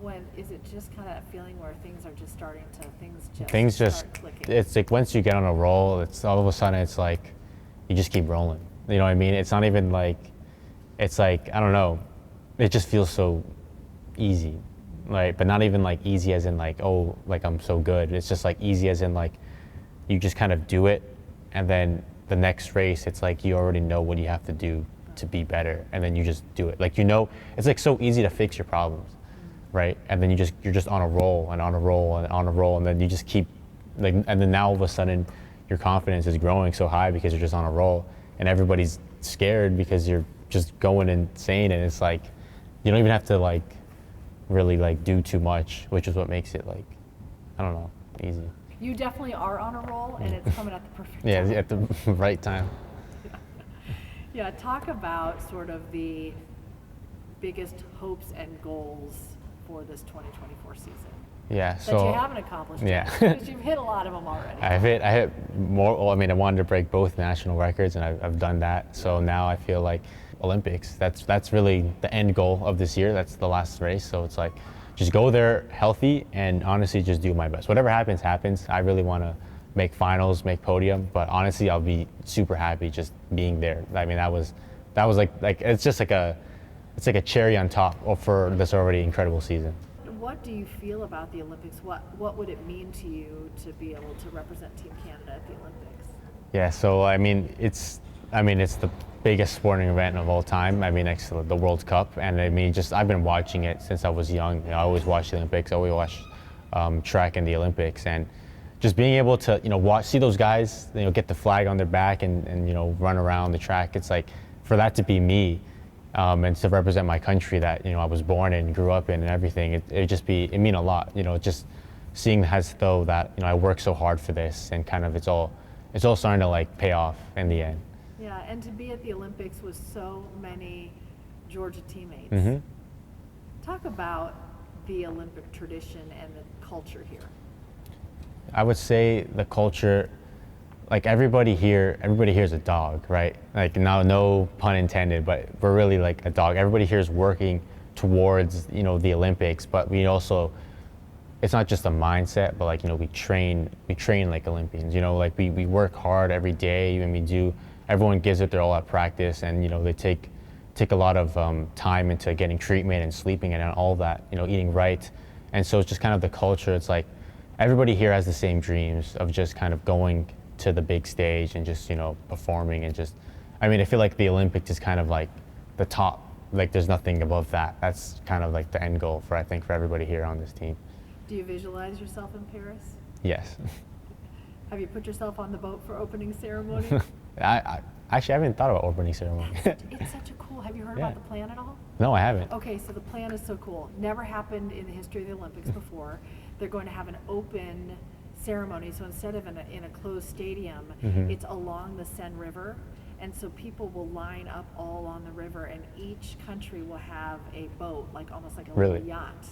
when is it just kind of a feeling where things Things start clicking? it's like once you get on a roll, it's all of a sudden it's like you just keep rolling. You know what I mean? It's not even like, it's like, I don't know, it just feels so easy. Like, but not even like easy as in like, oh, like I'm so good. It's just like easy as in like you just kind of do it, and then the next race it's like you already know what you have to do to be better, and then you just do it. Like, you know, it's like so easy to fix your problems, right? And then you're just on a roll and on a roll and on a roll, and then you just keep like, and then now all of a sudden your confidence is growing so high because you're just on a roll, and everybody's scared because you're just going insane, and it's like you don't even have to like really like do too much, which is what makes it like, I don't know, easy. You definitely are on a roll, and it's coming at the perfect Yeah, time. at the right time. Yeah, talk about sort of the biggest hopes and goals for this 2024 season. Yeah, That so you haven't accomplished yeah. yet, because you've hit a lot of them already. I hit more. Well, I mean, I wanted to break both national records, and I've done that. So now I feel like Olympics. That's really the end goal of this year. That's the last race. So it's like, just go there healthy, and honestly, just do my best. Whatever happens, happens. I really want to make finals, make podium. But honestly, I'll be super happy just being there. I mean, that was like it's just like it's like a cherry on top for this already incredible season. What do you feel about the Olympics? What would it mean to you to be able to represent Team Canada at the Olympics? Yeah, so I mean, it's the biggest sporting event of all time. I mean, next to the World Cup, and I mean, just I've been watching it since I was young. You know, I always watch the Olympics. I always watch track in the Olympics, and just being able to see those guys, get the flag on their back and run around the track. It's like, for that to be me. And to represent my country that I was born in, grew up in, and everything, it mean a lot. Just seeing as though that I worked so hard for this, and kind of it's all starting to like pay off in the end. Yeah, and to be at the Olympics with so many Georgia teammates. Mm-hmm. Talk about the Olympic tradition and the culture here. I would say the culture. Like everybody here is a dog, right? Like, now, no pun intended, but we're really like a dog. Everybody here is working towards, the Olympics, but we also, it's not just a mindset, but like, we train like Olympians, like we work hard every day, and everyone gives it their all at practice, and, they take a lot of time into getting treatment and sleeping and all that, eating right. And so it's just kind of the culture. It's like everybody here has the same dreams of just kind of going to the big stage and just performing, and just, I mean, I feel like the Olympics is kind of like the top, like there's nothing above that. That's kind of like the end goal for everybody here on this team. Do you visualize yourself in Paris? Yes. Have you put yourself on the boat for opening ceremony? I actually haven't thought about opening ceremony. It's such a cool, have you heard about the plan at all? No, I haven't. Okay, so the plan is so cool. Never happened in the history of the Olympics before. They're going to have an open ceremony, so instead of in a closed stadium, Mm-hmm. it's along the Seine River, and so people will line up all on the river, and each country will have a boat, like almost like a Really? little yacht.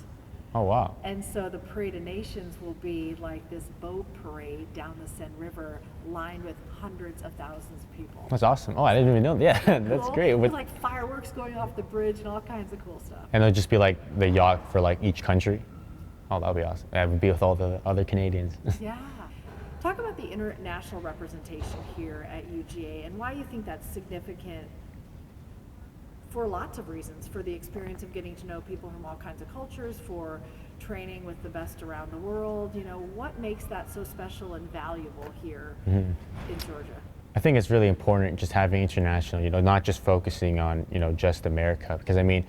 Oh, wow. And so the Parade of Nations will be like this boat parade down the Seine River, lined with hundreds of thousands of people. That's awesome. Oh, I didn't even know. Yeah, that's Cool. great. With like fireworks going off the bridge and all kinds of cool stuff. And it'll just be like the yacht for like each country. Oh, that would be awesome. I would be with all the other Canadians. Yeah. Talk about the international representation here at UGA and why you think that's significant for lots of reasons, for the experience of getting to know people from all kinds of cultures, for training with the best around the world. What makes that so special and valuable here in Georgia? I think it's really important just having international, not just focusing on, just America, because I mean,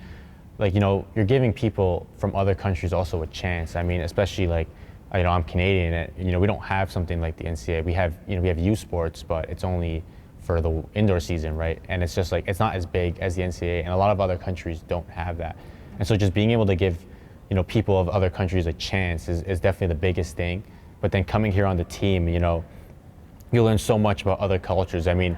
like, you're giving people from other countries also a chance. I mean, especially like, I'm Canadian, and, we don't have something like the NCAA. We have youth sports, but it's only for the indoor season, right? And it's just like, it's not as big as the NCAA, and a lot of other countries don't have that. And so just being able to give, people of other countries a chance is definitely the biggest thing. But then coming here on the team, you learn so much about other cultures. I mean,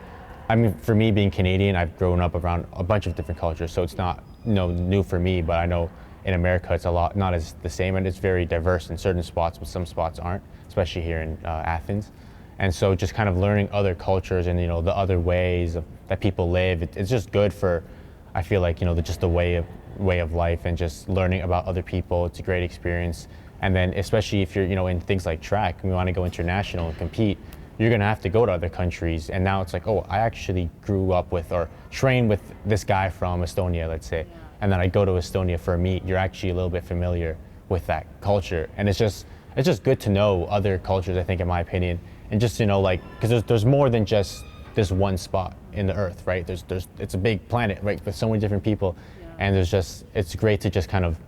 for me being Canadian, I've grown up around a bunch of different cultures, so it's not new for me, but I know in America it's a lot not as the same, and it's very diverse in certain spots, but some spots aren't, especially here in Athens. And so just kind of learning other cultures and the other ways that people live, it's just good for, I feel like, just the way of way of life and just learning about other people. It's a great experience. And then especially if you're, in things like track, and we want to go international and compete, you're going to have to go to other countries. And now it's like, oh, I actually grew up with or trained with this guy from Estonia, let's say. Yeah. And then I go to Estonia for a meet. You're actually a little bit familiar with that culture. And it's just good to know other cultures, I think, in my opinion. And just, like, because there's more than just this one spot in the earth, right? It's a big planet, right, with so many different people. Yeah. And it's great to just kind of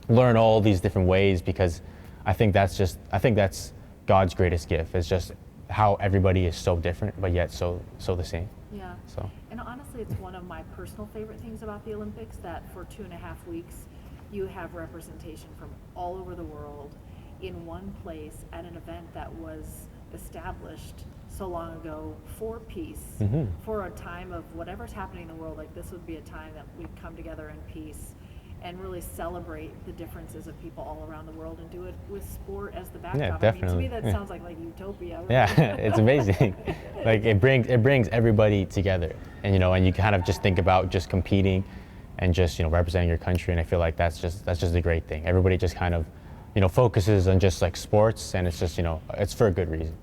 learn all these different ways, because I think that's God's greatest gift. It's just how everybody is so different, but yet so the same. Yeah. So. And honestly, it's one of my personal favorite things about the Olympics, that for 2.5 weeks, you have representation from all over the world in one place at an event that was established so long ago for peace, Mm-hmm. for a time of whatever's happening in the world. Like, this would be a time that we'd come together in peace and really celebrate the differences of people all around the world, and do it with sport as the backdrop. Yeah, definitely. I mean, to me, that Yeah. sounds like utopia. Yeah, it's amazing. Like, it brings everybody together, and and you kind of just think about just competing and just representing your country, and I feel like that's just a great thing. Everybody just kind of focuses on just like sports, and it's just it's for a good reason.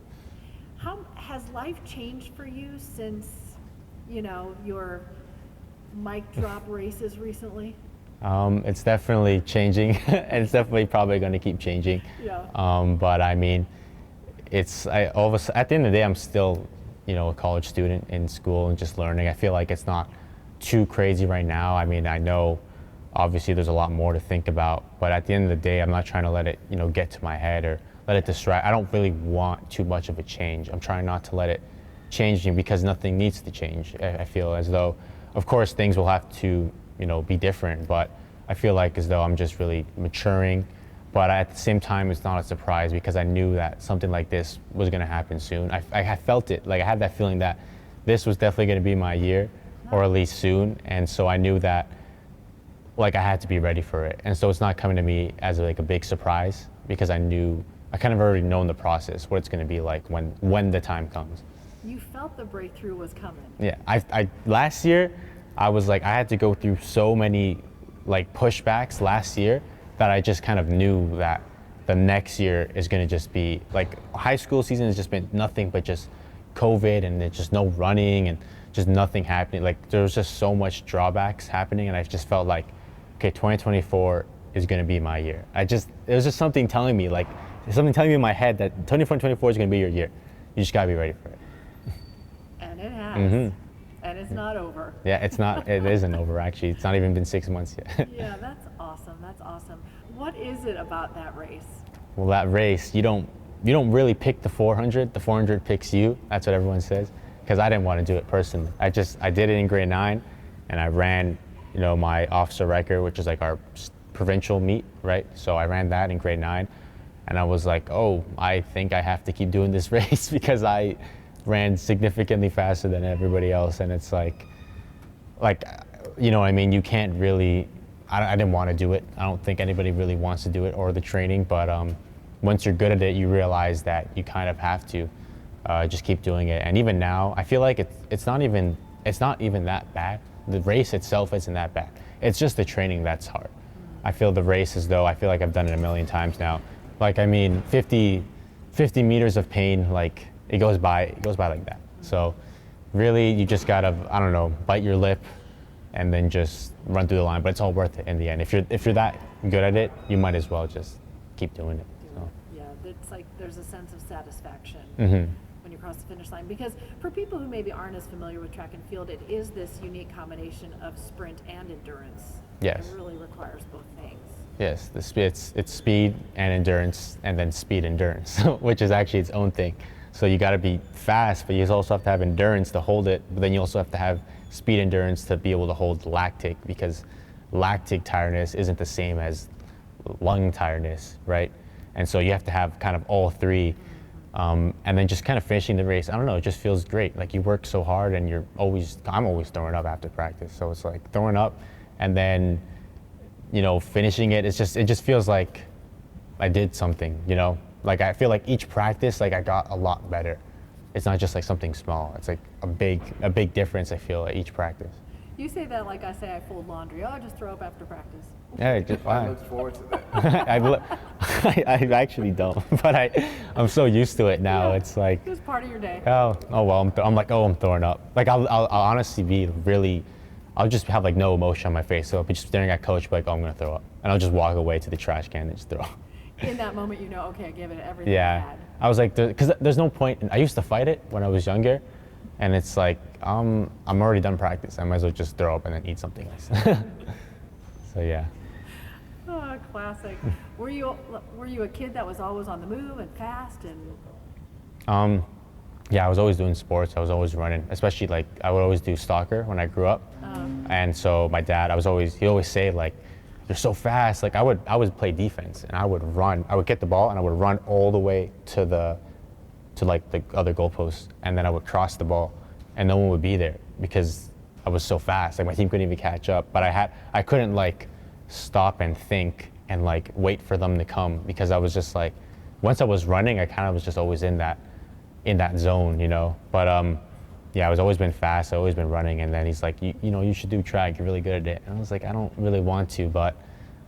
How has life changed for you since your mic drop races recently? It's definitely changing, and it's definitely probably going to keep changing. Yeah. But I mean, at the end of the day, I'm still, a college student in school and just learning. I feel like it's not too crazy right now. I mean, I know obviously there's a lot more to think about, but at the end of the day, I'm not trying to let it, get to my head or let it distract. I don't really want too much of a change. I'm trying not to let it change me, because nothing needs to change. I feel as though, of course, things will have to be different, but I feel like as though I'm just really maturing. But at the same time, it's not a surprise, because I knew that something like this was going to happen soon. I felt it. Like, I had that feeling that this was definitely going to be my year, or at least soon. And so I knew that, like, I had to be ready for it. And so it's not coming to me as like a big surprise, because I kind of already known the process, what it's going to be like when the time comes. You felt the breakthrough was coming. Yeah, I last year, I was like, I had to go through so many like pushbacks last year, that I just kind of knew that the next year is going to just be like, high school season has just been nothing but just COVID, and it's just no running and just nothing happening. Like, there was just so much drawbacks happening, and I just felt like, okay, 2024 is going to be my year. It was just something telling me in my head that 2024 is going to be your year. You just got to be ready for it. And it has. Mm-hmm. And it's not over. Yeah, it isn't over, actually. It's not even been 6 months yet. Yeah, that's awesome. That's awesome. What is it about that race? Well, that race, you don't really pick the 400. The 400 picks you. That's what everyone says. Because I didn't want to do it personally. I did it in grade 9, and I ran, my officer record, which is like our provincial meet, right? So I ran that in grade 9, and I was like, oh, I think I have to keep doing this race, because I ran significantly faster than everybody else. And it's like, I mean, you can't really, I didn't want to do it. I don't think anybody really wants to do it, or the training, but once you're good at it, you realize that you kind of have to just keep doing it. And even now, I feel like it's not even that bad. The race itself isn't that bad. It's just the training that's hard. I feel the race as though I feel like I've done it a million times now. Like, I mean, 50 meters of pain, like, it goes by like that. So really, you just gotta, I don't know, bite your lip and then just run through the line. But it's all worth it in the end. If you're that good at it, you might as well just keep doing it. So. Yeah, it's like there's a sense of satisfaction Mm-hmm. when you cross the finish line. Because for people who maybe aren't as familiar with track and field, it is this unique combination of sprint and endurance. Yes. It really requires both things. Yes, it's speed and endurance, and then speed endurance, which is actually its own thing. So you got to be fast, but you also have to have endurance to hold it. But then you also have to have speed endurance to be able to hold lactic, because lactic tiredness isn't the same as lung tiredness, right? And so you have to have kind of all three. And then just kind of finishing the race, I don't know, it just feels great. Like, you work so hard, and I'm always throwing up after practice. So it's like throwing up, and then, finishing it, it just feels like I did something, Like, I feel like each practice, like, I got a lot better. It's not just like something small. It's like a big difference, I feel, at each practice. You say that like I say I fold laundry. Oh, I just throw up after practice. Yeah, just I fine. look forward to that. I actually don't, but I'm so used to it now. Yeah. It's like, Just part of your day. oh well, I'm like, oh, I'm throwing up. Like I'll honestly be really, I'll just have like no emotion on my face. So I'll be just staring at coach, be like, oh, I'm gonna throw up, and I'll just walk away to the trash can and just throw up. In that moment, you know, okay, I give it everything I Yeah, had. I was like, because there's no point. I used to fight it when I was younger, and it's like, I'm already done practice. I might as well just throw up and then eat something else. So yeah. Oh, classic. Were you a kid that was always on the move and fast and? Yeah, I was always doing sports. I was always running, especially like I would always do soccer when I grew up. And so my dad, he always say like, you're so fast. Like I would play defense and I would run. I would get the ball and I would run all the way to like the other goalpost, and then I would cross the ball and no one would be there because I was so fast. Like my team couldn't even catch up, but I couldn't like stop and think and like wait for them to come, because I was just like, once I was running, I kind of was just always in that zone, you know. But yeah, I was always been fast. I always been running. And then he's like, you know, you should do track. You're really good at it. And I was like, I don't really want to, but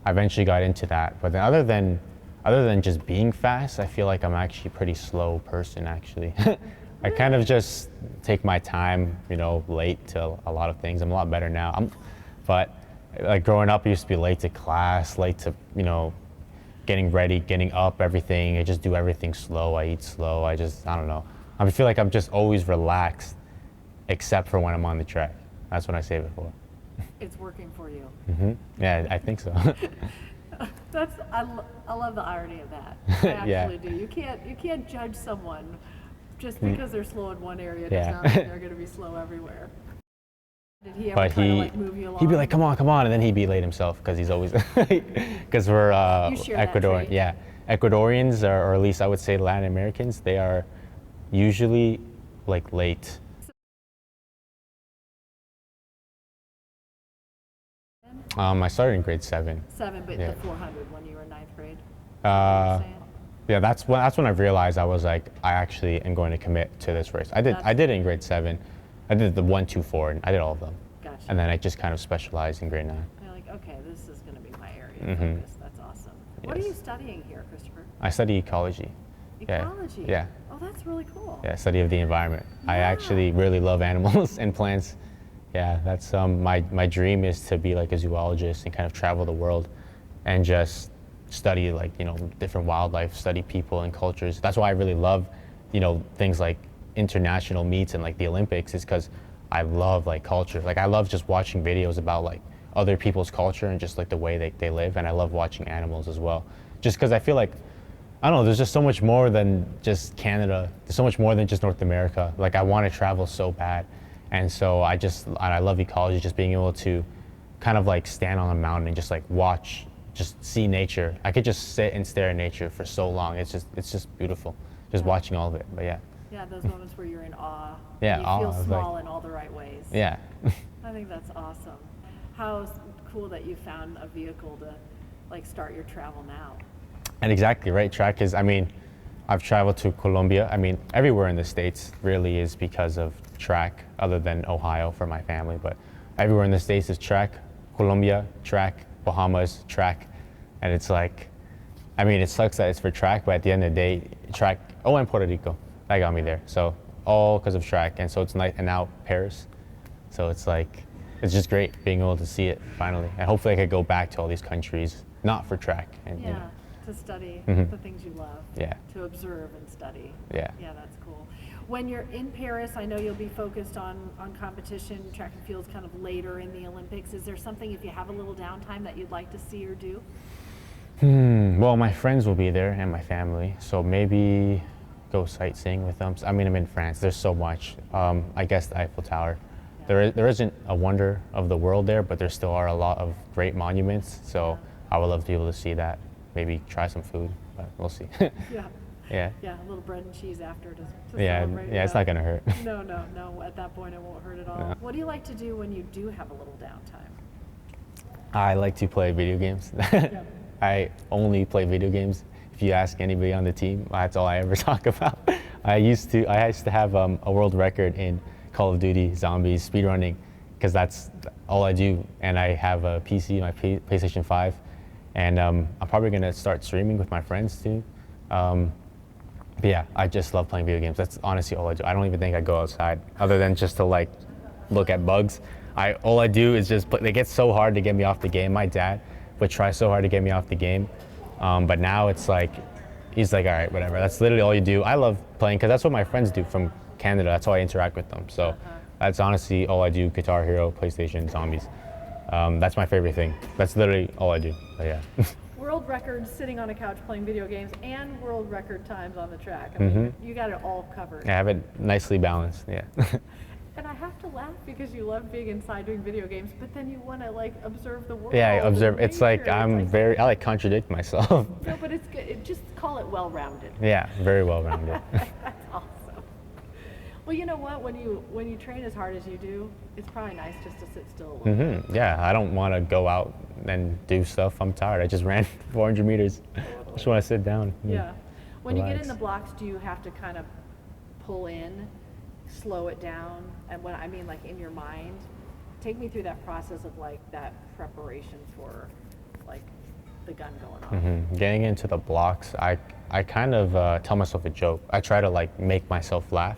I eventually got into that. But then other than just being fast, I feel like I'm actually a pretty slow person, actually. I kind of just take my time, you know, late to a lot of things. I'm a lot better now. But like growing up, I used to be late to class, late to, you know, getting ready, getting up, everything. I just do everything slow. I eat slow. I don't know. I feel like I'm just always relaxed, except for when I'm on the track. That's what I say before. It's working for you. Yeah, I think so. I love the irony of that. I Yeah. actually do. You can't judge someone just because they're slow in one area. Does Yeah. not mean they're going to be slow everywhere. Did he ever But try to like move you along? he'd be like, come on, and then he'd be late himself because he's always, because we're You share that Ecuadorian. trait. Yeah, Ecuadorians, or at least I would say Latin Americans, they are usually like late. I started in grade 7. 7, but Yeah. the 400 when you were in 9th grade. Uh, Saying? yeah, that's when I realized I was like, I actually am going to commit to this race. I did it in grade 7. I did the 1, 2, 4, and I did all of them. Gotcha. And then I just kind of specialized in grade 9. You're like, okay, this is going to be my area of focus. That's awesome. What are Yes. you studying here, Christopher? I study ecology. Ecology. Yeah. Oh, that's really cool. Yeah, study of the environment. I Yeah. actually really love animals and plants. Yeah, that's my dream is to be like a zoologist and kind of travel the world and just study like, you know, different wildlife, study people and cultures. That's why I really love, you know, things like international meets and like the Olympics, is because I love like culture. Like I love just watching videos about like other people's culture and just like the way they live, and I love watching animals as well. Just because I feel like, I don't know, there's just so much more than just Canada. There's so much more than just North America. Like I want to travel so bad. And so I love ecology, just being able to kind of like stand on a mountain and just like watch, just see nature. I could just sit and stare at nature for so long. It's just beautiful, just Yeah. watching all of it. But yeah, Yeah, those moments where you're in awe. Yeah, You awe feel of, like- small in all the right ways. yeah. I think that's awesome. How cool that you found a vehicle to like start your travel now. And exactly right, track is, I mean, I've traveled to Colombia. I mean, everywhere in the States really is because of track, other than Ohio for my family, but everywhere in the States is track. Colombia, track. Bahamas, track. And it's like, I mean, it sucks that it's for track, but at the end of the day, track, and Puerto Rico, that got me there. So all because of track. And so it's nice, and now Paris. So it's like, it's just great being able to see it finally. And hopefully I could go back to all these countries, not for track. And, you Yeah, know, to study Mhm. the things you love. Yeah. To observe and study. Yeah. Yeah, that's cool. When you're in Paris, I know you'll be focused on competition, track and fields kind of later in the Olympics. Is there something, if you have a little downtime, that you'd like to see or do? Well, my friends will be there and my family, so maybe go sightseeing with them. I mean, I'm in France. There's so much. I guess the Eiffel Tower. There isn't a wonder of the world there, but there still are a lot of great monuments. So I would love to be able to see that. Maybe try some food, but we'll see. Yeah. Yeah. Yeah, a little bread and cheese after to Yeah. celebrate. Yeah. It's not gonna hurt. No. At that point, it won't hurt at all. No. What do you like to do when you do have a little downtime? I like to play video games. I only play video games. If you ask anybody on the team, that's all I ever talk about. I used to have a world record in Call of Duty Zombies speedrunning, because that's all I do. And I have a PC, my PlayStation 5, and I'm probably gonna start streaming with my friends too. But yeah, I just love playing video games. That's honestly all I do. I don't even think I go outside other than just to like look at bugs. All I do is just play. It gets so hard to get me off the game. My dad would try so hard to get me off the game, but now it's like, he's like, all right, whatever. That's literally all you do. I love playing because that's what my friends do from Canada. That's how I interact with them. So that's honestly all I do. Guitar Hero, PlayStation, zombies. That's my favorite thing. That's literally all I do. But yeah. World records sitting on a couch playing video games and world record times on the track. I mean, you got it all covered. I have it nicely balanced. Yeah. And I have to laugh because you love being inside doing video games, but then you want to like observe the world. Yeah, I and observe. It's like nature. I like contradict myself. No, but it's good. Just call it well-rounded. Yeah, very well rounded. That's awesome. Well, you know what? When you train as hard as you do, it's probably nice just to sit still a little bit. Yeah, I don't want to go out and do stuff. I'm tired. I just ran 400 meters. I just want to sit down. Yeah. When you get relax. in the blocks, do you have to kind of pull in, slow it down? And when I mean like in your mind, take me through that process of like that preparation for like the gun going off. Getting into the blocks, I kind of tell myself a joke. I try to like make myself laugh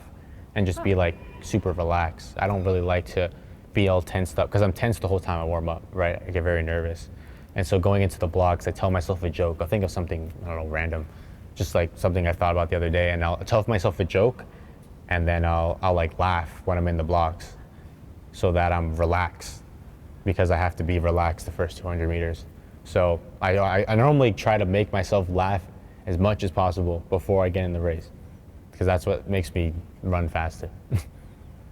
and just be like super relaxed. I don't really like to be all tensed up because I'm tense the whole time I warm up, right? I get very nervous. And so going into the blocks, I tell myself a joke. I'll think of something, I don't know, random, just like something I thought about the other day, and I'll tell myself a joke, and then I'll like laugh when I'm in the blocks so that I'm relaxed, because I have to be relaxed the first 200 meters. So I normally try to make myself laugh as much as possible before I get in the race, because that's what makes me run faster.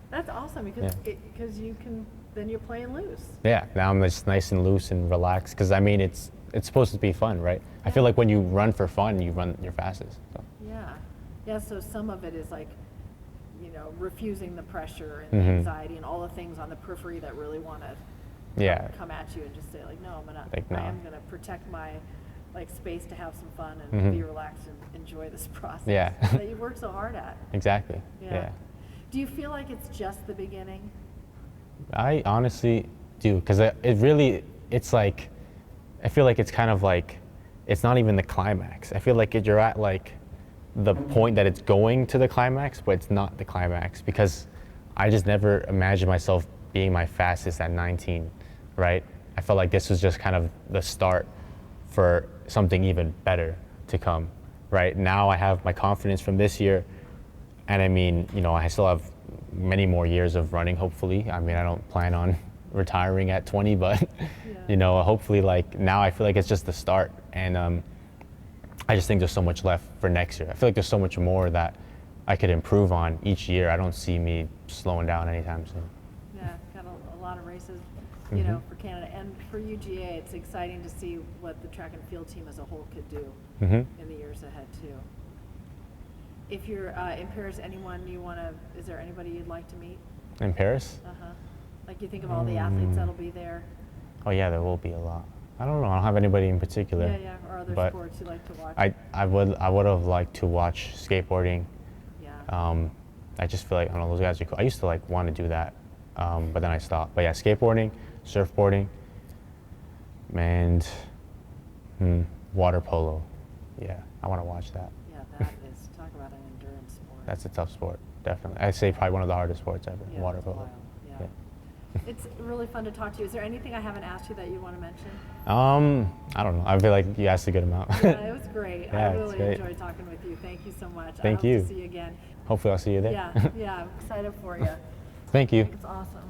That's awesome because you can, then you're playing loose. Yeah, now I'm just nice and loose and relaxed, because I mean it's supposed to be fun, right? I feel like when you run for fun, you run your fastest. So. Yeah, so some of it is like, you know, refusing the pressure and the anxiety and all the things on the periphery that really want to come at you, and just say like, no, I am gonna protect my like space to have some fun and be relaxed and enjoy this process that you worked so hard at. Exactly. Yeah. Do you feel like it's just the beginning? I honestly do, because it's like, I feel like it's kind of like, it's not even the climax. I feel like you're at like the point that it's going to the climax, but it's not the climax, because I just never imagined myself being my fastest at 19, right? I felt like this was just kind of the start for something even better to come, right? Now I have my confidence from this year, and I mean, you know, I still have many more years of running, hopefully. I mean, I don't plan on retiring at 20, but you know, hopefully, like now I feel like it's just the start, and I just think there's so much left for next year. I feel like there's so much more that I could improve on each year. I don't see me slowing down anytime soon. Yeah, got a lot of races, you know, for Canada and for UGA. It's exciting to see what the track and field team as a whole could do in the years ahead too. If you're in Paris, is there anybody you'd like to meet? In Paris? Like you think of all the athletes that'll be there. Oh yeah, there will be a lot. I don't know. I don't have anybody in particular. Yeah, or other sports you like to watch. I would have liked to watch skateboarding. Yeah. I just feel like, I don't know, those guys are cool. I used to like want to do that, but then I stopped. But yeah, skateboarding, surfboarding, and water polo. Yeah, I want to watch that. Yeah, that is, talk about an endurance sport. That's a tough sport, definitely. I'd say probably one of the hardest sports ever, water polo. Wild. Yeah. It's really fun to talk to you. Is there anything I haven't asked you that you want to mention? I don't know. I feel like you asked a good amount. Yeah, it was great. Yeah, I really great. enjoyed talking with you. Thank you so much. Thank I you. hope to see you again. Hopefully I'll see you there. Yeah, I'm excited for you. Thank you. It's awesome.